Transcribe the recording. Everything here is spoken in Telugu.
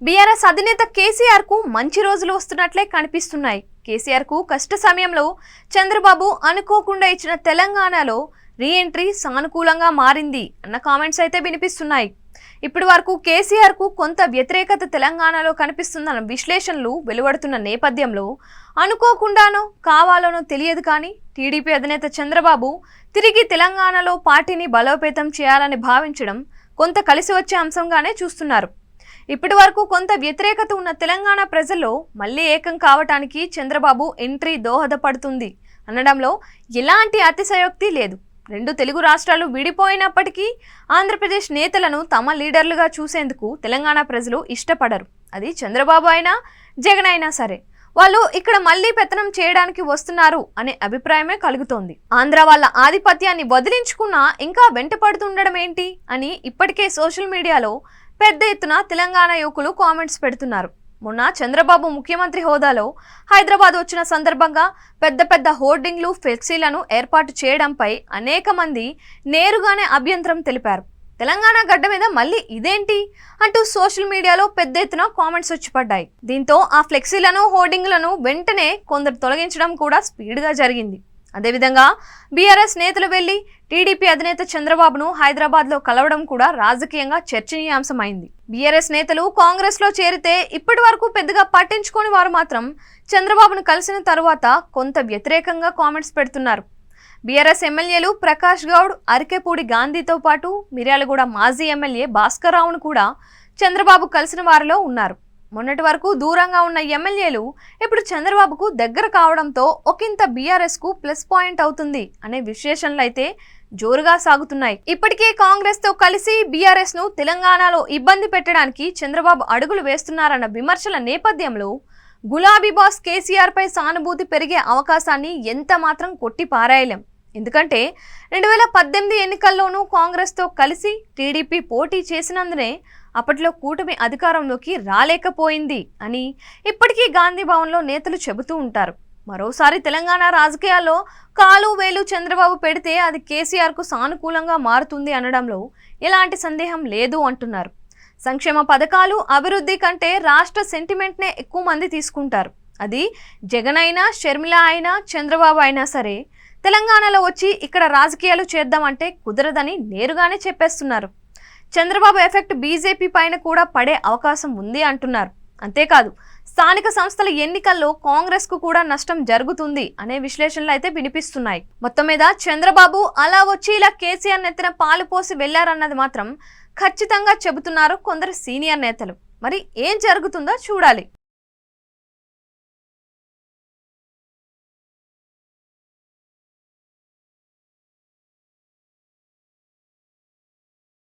బీఆర్ఎస్ అధినేత కేసీఆర్ కు మంచి రోజులు వస్తున్నట్లే కనిపిస్తున్నాయి. కేసీఆర్ కు కష్ట సమయంలో చంద్రబాబు అనుకోకుండా ఇచ్చిన తెలంగాణలో రీ ఎంట్రీ సానుకూలంగా మారింది అన్న కామెంట్స్ అయితే వినిపిస్తున్నాయి. ఇప్పటి వరకు కేసీఆర్ కు కొంత వ్యతిరేకత తెలంగాణలో కనిపిస్తుందన్న విశ్లేషణలు వెలువడుతున్న నేపథ్యంలో అనుకోకుండానో కావాలనో తెలియదు కానీ టీడీపీ అధినేత చంద్రబాబు తిరిగి తెలంగాణలో పార్టీని బలోపేతం చేయాలని భావించడం కొంత కలిసి వచ్చే అంశంగానే చూస్తున్నారు. ఇప్పటి వరకు కొంత వ్యతిరేకత ఉన్న తెలంగాణ ప్రజల్లో మళ్లీ ఏకం కావటానికి చంద్రబాబు ఎంట్రీ దోహదపడుతుంది అనడంలో ఎలాంటి అతిశయోక్తి లేదు. రెండు తెలుగు రాష్ట్రాలు విడిపోయినప్పటికీ ఆంధ్రప్రదేశ్ నేతలను తమ లీడర్లుగా చూసేందుకు తెలంగాణ ప్రజలు ఇష్టపడరు. అది చంద్రబాబు అయినా జగన్ అయినా సరే వాళ్ళు ఇక్కడ మళ్లీ పెత్తనం చేయడానికి వస్తున్నారు అనే అభిప్రాయమే కలుగుతోంది. ఆంధ్ర వాళ్ళ ఆధిపత్యాన్ని వదిలించుకున్నా ఇంకా వెంటపడుతుండడం ఏంటి అని ఇప్పటికే సోషల్ మీడియాలో పెద్ద ఎత్తున తెలంగాణ యువకులు కామెంట్స్ పెడుతున్నారు. మొన్న చంద్రబాబు ముఖ్యమంత్రి హోదాలో హైదరాబాద్ వచ్చిన సందర్భంగా పెద్ద పెద్ద హోర్డింగ్లు ఫ్లెక్సీలను ఏర్పాటు చేయడంపై అనేక మంది నేరుగానే అభ్యంతరం తెలిపారు. తెలంగాణ గడ్డ మీద మళ్ళీ ఇదేంటి అంటూ సోషల్ మీడియాలో పెద్ద ఎత్తున కామెంట్స్ వచ్చి పడ్డాయి. దీంతో ఆ ఫ్లెక్సీలను హోర్డింగ్లను వెంటనే కొందరు తొలగించడం కూడా స్పీడ్గా జరిగింది. అదేవిధంగా బీఆర్ఎస్ నేతలు వెళ్లి టీడీపీ అధినేత చంద్రబాబును హైదరాబాద్ లో కలవడం కూడా రాజకీయంగా చర్చనీయాంశమైంది. బీఆర్ఎస్ నేతలు కాంగ్రెస్ లో చేరితే ఇప్పటి వరకు పెద్దగా పట్టించుకోని వారు మాత్రం చంద్రబాబును కలిసిన తరువాత కొంత వ్యతిరేకంగా కామెంట్స్ పెడుతున్నారు. బీఆర్ఎస్ ఎమ్మెల్యేలు ప్రకాష్ గౌడ్, అరికెపూడి గాంధీతో పాటు మిర్యాలగూడ మాజీ ఎమ్మెల్యే భాస్కర్ రావును కూడా చంద్రబాబు కలిసిన వారిలో ఉన్నారు. మొన్నటి వరకు దూరంగా ఉన్న ఎమ్మెల్యేలు ఇప్పుడు చంద్రబాబుకు దగ్గర కావడంతో ఒకంత బీఆర్ఎస్ కు ప్లస్ పాయింట్ అవుతుంది అనే విశ్లేషణలు అయితే జోరుగా సాగుతున్నాయి. ఇప్పటికే కాంగ్రెస్ తో కలిసి బీఆర్ఎస్ ను తెలంగాణలో ఇబ్బంది పెట్టడానికి చంద్రబాబు అడుగులు వేస్తున్నారన్న విమర్శల నేపథ్యంలో గులాబీ బాస్ కేసీఆర్ పై సానుభూతి పెరిగే అవకాశాన్ని ఎంత మాత్రం కొట్టి పారేయలేం. ఎందుకంటే 2018 ఎన్నికల్లోనూ కాంగ్రెస్ తో కలిసి టీడీపీ పోటీ చేసినందునే అప్పట్లో కూటమి అధికారంలోకి రాలేకపోయింది అని ఇప్పటికీ గాంధీ భవన్లో నేతలు చెబుతూ ఉంటారు. మరోసారి తెలంగాణ రాజకీయాల్లో కాలు వేలు చంద్రబాబు పెడితే అది కేసీఆర్ కు సానుకూలంగా మారుతుంది అనడంలో ఎలాంటి సందేహం లేదు అంటున్నారు. సంక్షేమ పథకాలు, అభివృద్ధి కంటే రాష్ట్ర సెంటిమెంట్నే ఎక్కువ మంది తీసుకుంటారు. అది జగన్ అయినా, షర్మిల అయినా, చంద్రబాబు అయినా సరే తెలంగాణలో వచ్చి ఇక్కడ రాజకీయాలు చేద్దామంటే కుదరదని నేరుగానే చెప్పేస్తున్నారు. చంద్రబాబు ఎఫెక్ట్ బీజేపీ పైన కూడా పడే అవకాశం ఉంది అంటున్నారు. అంతేకాదు స్థానిక సంస్థల ఎన్నికల్లో కాంగ్రెస్ కు కూడా నష్టం జరుగుతుంది అనే విశ్లేషణలు అయితే వినిపిస్తున్నాయి. మొత్తం మీద చంద్రబాబు అలా వచ్చి ఇలా కేసీఆర్ నెత్తిన పాలు పోసి వెళ్లారన్నది మాత్రం ఖచ్చితంగా చెబుతున్నారు కొందరు సీనియర్ నేతలు. మరి ఏం జరుగుతుందో చూడాలి.